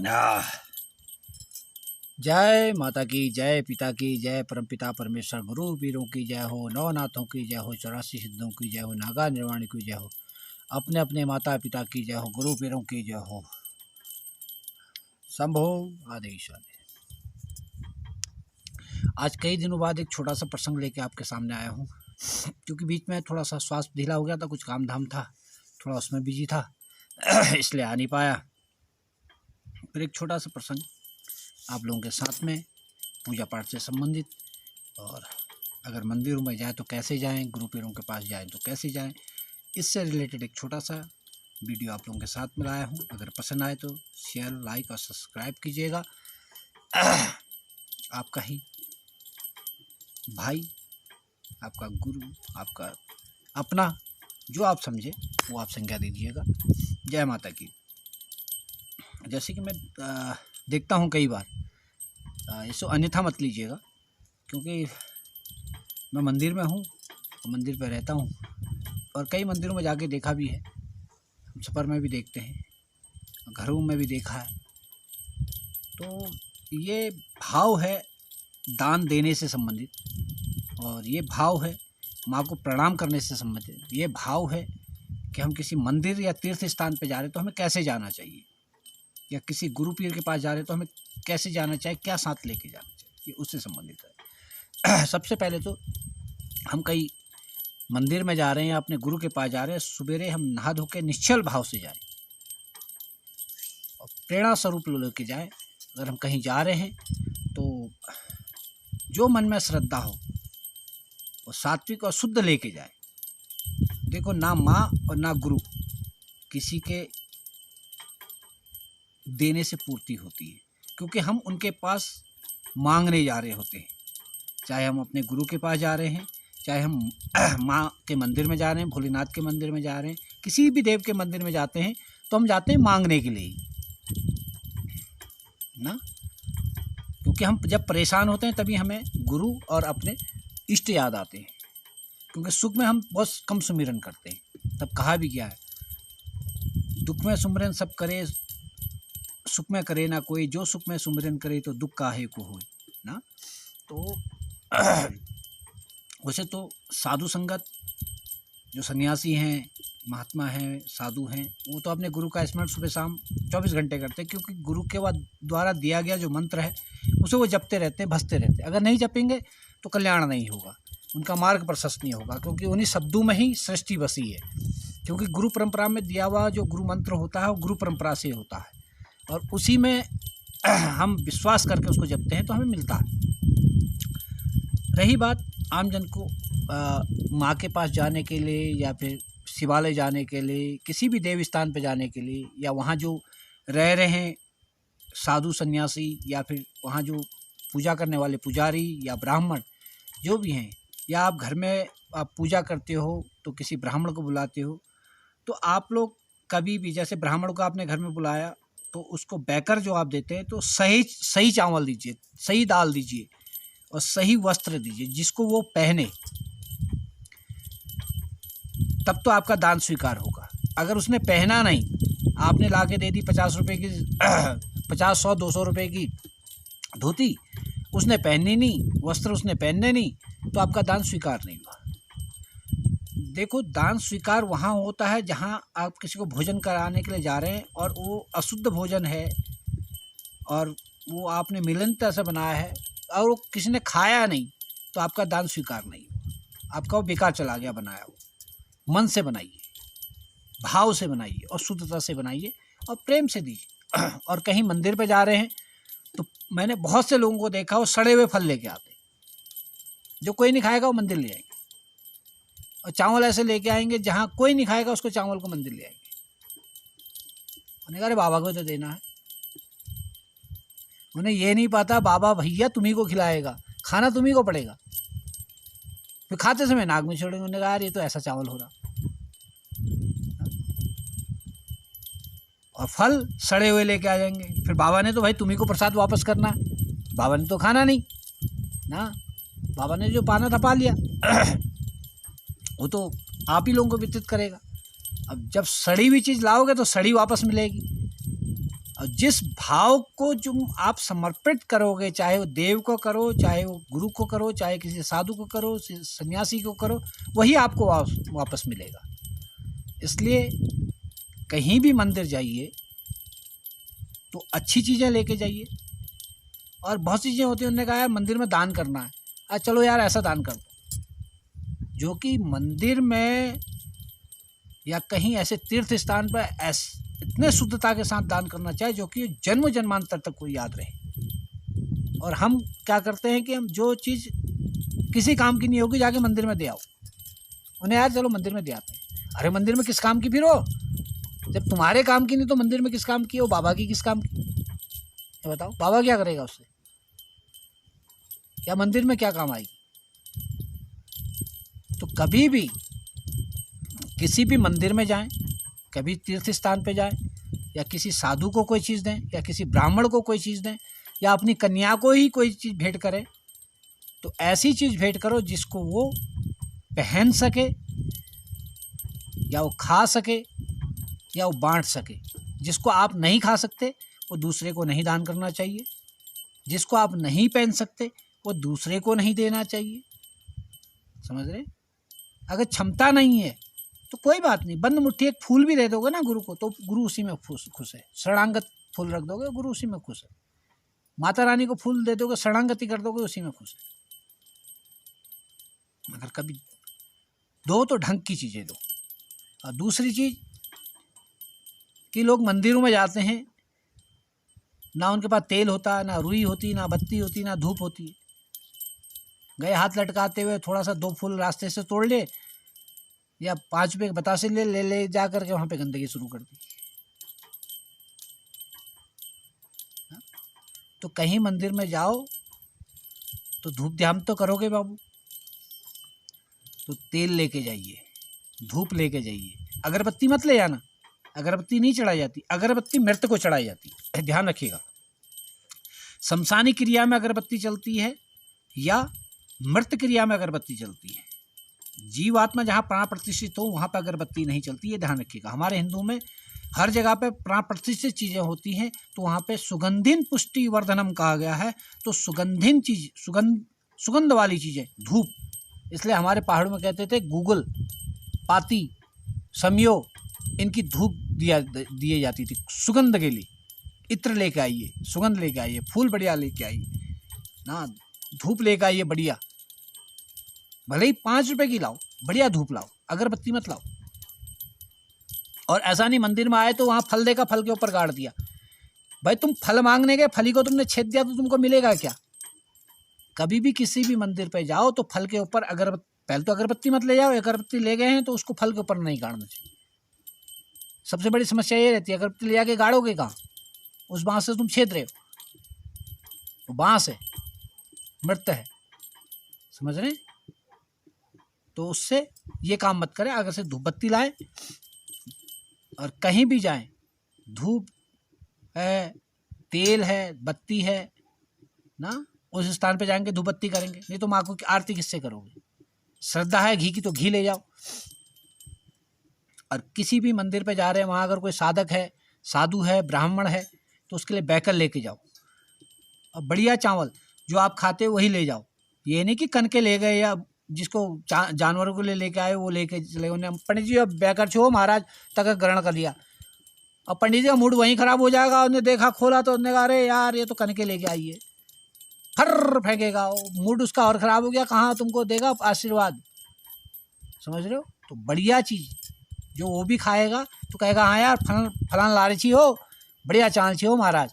आह, जय माता की जय, पिता की जय, परमपिता परमेश्वर गुरु पीरों की जय हो, नवनाथों की जय हो, 84 सिद्धों की जय हो, नागा निर्वाणी की जय हो, अपने अपने माता पिता की जय हो, गुरु पीरों की जय हो। शंभो आदेश आदेश। आज कई दिनों बाद एक छोटा सा प्रसंग लेके आपके सामने आया हूँ, क्योंकि बीच में थोड़ा सा स्वास्थ्य ढीला हो गया था, कुछ काम धाम था, थोड़ा उसमें बिजी था इसलिए आ नहीं पाया। फिर एक छोटा सा प्रसंग आप लोगों के साथ में पूजा पाठ से संबंधित, और अगर मंदिरों में जाएं तो कैसे जाएं, गुरु पीरों के पास जाएं तो कैसे जाएं, इससे रिलेटेड एक छोटा सा वीडियो आप लोगों के साथ में लाया हूं। अगर पसंद आए तो शेयर, लाइक और सब्सक्राइब कीजिएगा। आपका ही भाई, आपका गुरु, आपका अपना, जो आप समझे वो आप संज्ञा दीजिएगा। जय माता की। जैसे कि मैं देखता हूँ कई बार, इसको अन्यथा मत लीजिएगा, क्योंकि मैं मंदिर में हूँ, मंदिर पे रहता हूँ और कई मंदिरों में जाके देखा भी है, हम सफ़र में भी देखते हैं, घरों में भी देखा है। तो ये भाव है दान देने से संबंधित, और ये भाव है माँ को प्रणाम करने से संबंधित। ये भाव है कि हम किसी मंदिर या तीर्थ स्थान पे जा रहे तो हमें कैसे जाना चाहिए, या किसी गुरु पीर के पास जा रहे तो हमें कैसे जाना चाहिए, क्या साथ लेके जाना चाहिए, ये उससे संबंधित है। सबसे पहले तो हम कहीं मंदिर में जा रहे हैं या अपने गुरु के पास जा रहे हैं, सवेरे हम नहा धो के निश्चल भाव से जाएं और प्रेरणा स्वरूप लेके जाएं। अगर हम कहीं जा रहे हैं तो जो मन में श्रद्धा हो वो सात्विक और शुद्ध लेके जाए। देखो, ना माँ और ना गुरु किसी के देने से पूर्ति होती है, क्योंकि हम उनके पास मांगने जा रहे होते हैं। चाहे हम अपने गुरु के पास जा रहे हैं, चाहे हम माँ के मंदिर में जा रहे हैं, भोलेनाथ के मंदिर में जा रहे हैं, किसी भी देव के मंदिर में जाते हैं तो हम जाते हैं मांगने के लिए ना। क्योंकि हम जब परेशान होते हैं तभी हमें गुरु और अपने इष्ट याद आते हैं, क्योंकि सुख में हम बहुत कम सुमिरन करते हैं। तब कहा भी गया है, दुख में सुमिरन सब करे, सुख में करे ना कोई, जो सुख में सुमिरन करे तो दुख काहे को होए ना। तो वैसे तो साधु संगत, जो सन्यासी हैं, महात्मा हैं, साधु हैं, वो तो अपने गुरु का स्मरण सुबह शाम 24 घंटे करते हैं, क्योंकि गुरु के द्वारा दिया गया जो मंत्र है उसे वो जपते रहते हैं, भजते रहते हैं। अगर नहीं जपेंगे तो कल्याण नहीं होगा, उनका मार्ग प्रशस्त नहीं होगा, क्योंकि उन्हीं शब्दों में ही सृष्टि बसी है। क्योंकि गुरु परंपरा में दिया हुआ जो गुरु मंत्र होता है वो गुरु परंपरा से होता है, और उसी में हम विश्वास करके उसको जपते हैं तो हमें मिलता है। रही बात आम जन को माँ के पास जाने के लिए, या फिर शिवालय जाने के लिए, किसी भी देव स्थान पर जाने के लिए, या वहाँ जो रह रहे हैं साधु सन्यासी, या फिर वहाँ जो पूजा करने वाले पुजारी या ब्राह्मण जो भी हैं, या आप घर में आप पूजा करते हो तो किसी ब्राह्मण को बुलाते हो, तो आप लोग कभी भी, जैसे ब्राह्मण को आपने घर में बुलाया तो उसको बैकर जो आप देते हैं तो सही चावल दीजिए, सही दाल दीजिए और सही वस्त्र दीजिए जिसको वो पहने, तब तो आपका दान स्वीकार होगा। अगर उसने पहना नहीं, आपने ला के दे दी 50 रुपये की 50, 100, 200 रुपये की धोती, उसने पहननी नहीं, वस्त्र उसने पहनने नहीं, तो आपका दान स्वीकार नहीं हुआ। देखो, दान स्वीकार वहाँ होता है जहाँ आप किसी को भोजन कराने के लिए जा रहे हैं और वो अशुद्ध भोजन है और वो आपने मिलनता से बनाया है और वो किसी ने खाया नहीं, तो आपका दान स्वीकार नहीं हुआ, आपका वो बेकार चला गया बनाया हुआ। मन से बनाइए, भाव से बनाइए और शुद्धता से बनाइए और प्रेम से दीजिए। और कहीं मंदिर पे जा रहे हैं तो मैंने बहुत से लोगों को देखा, वो सड़े हुए फल लेके आते, जो कोई नहीं खाएगा वो मंदिर ले आएंगे, और चावल ऐसे लेके आएंगे जहाँ कोई नहीं खाएगा उसको चावल को मंदिर ले आएंगे। उन्हें कहा, अरे बाबा को तो देना है। उन्हें ये नहीं पता बाबा भैया तुम्ही को खिलाएगा, खाना तुम्ही को पड़ेगा। फिर खाते समय नाक में छोड़ेंगे। उन्होंने कहा, यार ये तो ऐसा चावल हो रहा, और फल सड़े हुए लेके आ जाएंगे। फिर बाबा ने तो भाई तुम्ही को प्रसाद वापस करना है, बाबा ने तो खाना नहीं ना, बाबा ने जो पाना था पा लिया वो तो आप ही लोगों को वितरित करेगा। अब जब सड़ी हुई चीज़ लाओगे तो सड़ी वापस मिलेगी, और और जिस भाव को जो आप समर्पित करोगे, चाहे वो देव को करो, चाहे वो गुरु को करो, चाहे किसी साधु को करो, सन्यासी को करो, वही आपको वापस मिलेगा। इसलिए कहीं भी मंदिर जाइए तो अच्छी चीज़ें लेके जाइए। और बहुत सी चीज़ें होती हैं, उन्होंने कहा यार मंदिर में दान करना है, चलो यार ऐसा दान कर दो, जो कि मंदिर में या कहीं ऐसे तीर्थ स्थान पर इतने शुद्धता के साथ दान करना चाहिए जो कि जन्म जन्मांतर तक को याद रहे। और हम क्या करते हैं कि हम जो चीज़ किसी काम की नहीं होगी जाके मंदिर में दे आओ, उन्हें यार चलो मंदिर में दे आते हैं। अरे मंदिर में किस काम की फिर हो? जब तुम्हारे काम की नहीं तो मंदिर में किस काम की हो? बाबा की किस काम की? ये बताओ, बाबा क्या करेगा उससे? या मंदिर में क्या काम आएगी? तो कभी भी किसी भी मंदिर में जाएं, कभी तीर्थ स्थान पे जाएं, या किसी साधु को कोई चीज़ दें, या किसी ब्राह्मण को कोई चीज़ दें, या अपनी कन्या को ही कोई चीज़ भेंट करें, तो ऐसी चीज़ भेंट करो जिसको वो पहन सके, या वो खा सके, या वो बांट सके। जिसको आप नहीं खा सकते वो दूसरे को नहीं दान करना चाहिए, जिसको आप नहीं पहन सकते वो दूसरे को नहीं देना चाहिए। समझ रहे? अगर क्षमता नहीं है तो कोई बात नहीं, बंद मुट्ठी एक फूल भी दे दोगे ना गुरु को तो गुरु उसी में खुश है। शरणागत फूल रख दोगे, गुरु उसी में खुश है। माता रानी को फूल दे दोगे, शरणागति कर दोगे, उसी में खुश है। अगर कभी दो तो ढंग की चीज़ें दो। और दूसरी चीज़ कि लोग मंदिरों में जाते हैं, ना उनके पास तेल होता, ना रुई होती, ना बत्ती होती, ना धूप होती। गए हाथ लटकाते हुए थोड़ा सा 2 फूल रास्ते से तोड़ ले, या 5 रुपये के बतासे ले जा करके वहाँ पे गंदगी शुरू कर दी। तो कहीं मंदिर में जाओ तो धूप ध्यान तो करोगे बाबू, तो तेल लेके जाइए, धूप लेके जाइए। अगरबत्ती मत ले जाना, अगरबत्ती नहीं चढ़ाई जाती, अगरबत्ती मृत को चढ़ाई जाती है, ध्यान रखिएगा। शमशानी क्रिया में अगरबत्ती चलती है या मृत क्रिया में अगरबत्ती चलती है। जीवात्मा जहाँ प्राण प्रतिष्ठित हो वहाँ पर अगरबत्ती नहीं चलती है, ध्यान रखिएगा। हमारे हिंदू में हर जगह पे प्राण प्रतिष्ठित चीज़ें होती हैं तो वहाँ पे सुगंधिन पुष्टि वर्धनम कहा गया है। तो सुगंधिन चीज़, सुगंध वाली चीज़ें, धूप, इसलिए हमारे पहाड़ों में कहते थे गूगल, पाती, समियो, इनकी धूप दिए जाती थी सुगंध के लिए। इत्र लेके आइए, सुगंध लेके आइए, फूल बढ़िया लेके आइए ना, धूप लेके आइए बढ़िया, भले ही 5 रुपए की लाओ, बढ़िया धूप लाओ, अगरबत्ती मत लाओ। और ऐसा नहीं मंदिर में आए तो वहाँ फल देखा, फल के ऊपर गाड़ दिया। भाई तुम फल मांगने गए, फली को तुमने छेद दिया तो तुमको मिलेगा क्या? कभी भी किसी भी मंदिर पे जाओ तो फल के ऊपर पहले तो अगरबत्ती मत ले जाओ। अगरबत्ती ले गए हैं तो उसको फल के ऊपर नहीं गाड़ना चाहिए। सबसे बड़ी समस्या ये रहती है, अगरबत्ती ले जाके गाड़ोगे कहाँ? उस बांस से तुम छेद रहे हो, वो बांस है, मृत है, समझ रहे? तो उससे ये काम मत करें। अगर से धूप बत्ती लाएं और कहीं भी जाएं, धूप है, तेल है, बत्ती है ना, उस स्थान पे जाएंगे धूप बत्ती करेंगे। नहीं तो माँ को आरती किससे करोगे? श्रद्धा है घी की तो घी ले जाओ। और किसी भी मंदिर पे जा रहे हैं, वहाँ अगर कोई साधक है, साधु है, ब्राह्मण है, तो उसके लिए बैकल लेके जाओ। और बढ़िया चावल जो आप खाते हो वही ले जाओ। ये नहीं कि कनके ले गए या जिसको जानवरों को लेके आए वो लेके चले। उन्हें पंडित जी अब बैकर छो महाराज तक ग्रहण कर लिया, और पंडित जी का मूड वहीं खराब हो जाएगा। उन्हें देखा, खोला तो उन्होंने कहा अरे यार ये तो कनके लेके आइए, फर फेंकेगा, मूड उसका और ख़राब हो गया। कहाँ तुमको देगा आशीर्वाद? समझ रहे हो? तो बढ़िया चीज़ जो वो भी खाएगा तो कहेगा हाँ यार फलान लालची हो, बढ़िया चाल छी हो महाराज,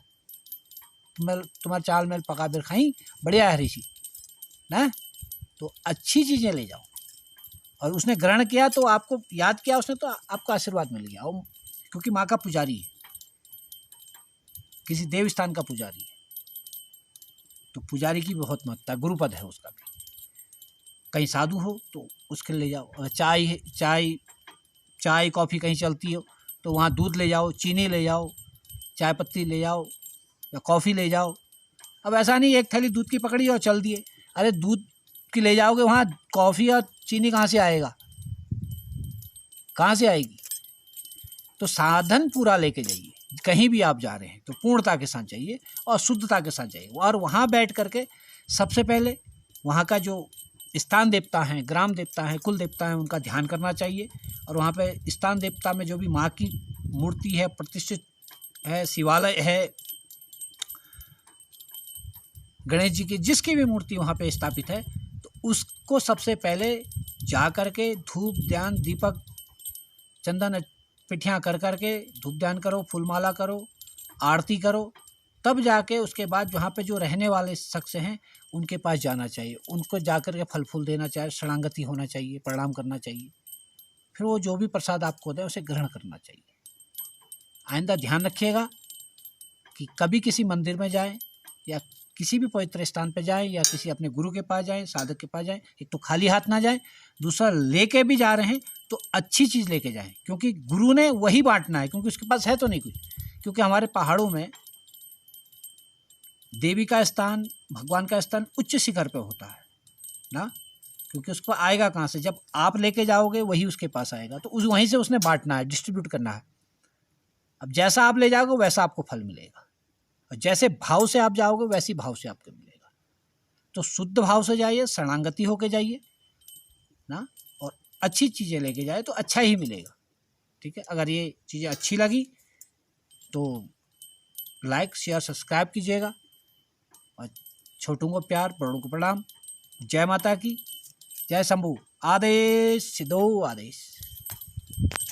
तुम्हारा चाल मेल पका बिर खाई, बढ़िया है ऋषि ना। तो अच्छी चीज़ें ले जाओ। और उसने ग्रहण किया तो आपको याद किया उसने, तो आपको आशीर्वाद मिल गया। और क्योंकि माँ का पुजारी है, किसी देव स्थान का पुजारी है, तो पुजारी की बहुत महत्ता, गुरुपद है उसका भी। कहीं साधु हो तो उसके ले जाओ। और चाय कॉफ़ी कहीं चलती हो तो वहाँ दूध ले जाओ, चीनी ले जाओ, चाय पत्ती ले जाओ, या कॉफ़ी ले जाओ। अब ऐसा नहीं एक थैली दूध की पकड़ी और चल दिए। अरे दूध की ले जाओगे, वहाँ कॉफ़ी और चीनी कहाँ से आएगा? कहाँ से आएगी? तो साधन पूरा लेके जाइए। कहीं भी आप जा रहे हैं तो पूर्णता के साथ जाइए और शुद्धता के साथ जाइए। और वहाँ बैठ करके सबसे पहले वहाँ का जो स्थान देवता हैं, ग्राम देवता हैं, कुल देवता हैं, उनका ध्यान करना चाहिए। और वहाँ पे स्थान देवता में जो भी माँ की मूर्ति है, प्रतिष्ठित है, शिवालय है, गणेश जी की जिसकी भी मूर्ति वहाँ पे स्थापित है, तो उसको सबसे पहले जा कर के धूप ध्यान दीपक चंदन पिठियाँ कर के धूप ध्यान करो, फूलमाला करो, आरती करो, तब जाके उसके बाद वहाँ पे जो रहने वाले शख्स हैं उनके पास जाना चाहिए, उनको जा कर के फल फूल देना चाहिए, शरणागति होना चाहिए, प्रणाम करना चाहिए, फिर वो जो भी प्रसाद आपको दे उसे ग्रहण करना चाहिए। आइंदा ध्यान रखिएगा कि कभी किसी मंदिर में जाएं या किसी भी पवित्र स्थान पे जाएं या किसी अपने गुरु के पास जाएं, साधक के पास जाएं, एक तो खाली हाथ ना जाएं, दूसरा लेके भी जा रहे हैं तो अच्छी चीज़ लेके जाएं, क्योंकि गुरु ने वही बांटना है, क्योंकि उसके पास है तो नहीं कुछ। क्योंकि हमारे पहाड़ों में देवी का स्थान, भगवान का स्थान उच्च शिखर पे होता है ना, क्योंकि उसको आएगा कहाँ से, जब आप लेके जाओगे वही उसके पास आएगा, तो उस वहीं से उसने बांटना है, डिस्ट्रीब्यूट करना है। अब जैसा आप ले जाओगे वैसा आपको फल मिलेगा, और जैसे भाव से आप जाओगे वैसी भाव से आपको मिलेगा। तो शुद्ध भाव से जाइए, शरणागति होके जाइए ना, और अच्छी चीज़ें लेके जाए तो अच्छा ही मिलेगा। ठीक है, अगर ये चीज़ें अच्छी लगी तो लाइक शेयर सब्सक्राइब कीजिएगा, और छोटों को प्यार, बड़ों को प्रणाम। जय माता की, जय शंभू। आदेश सिद्धो आदेश।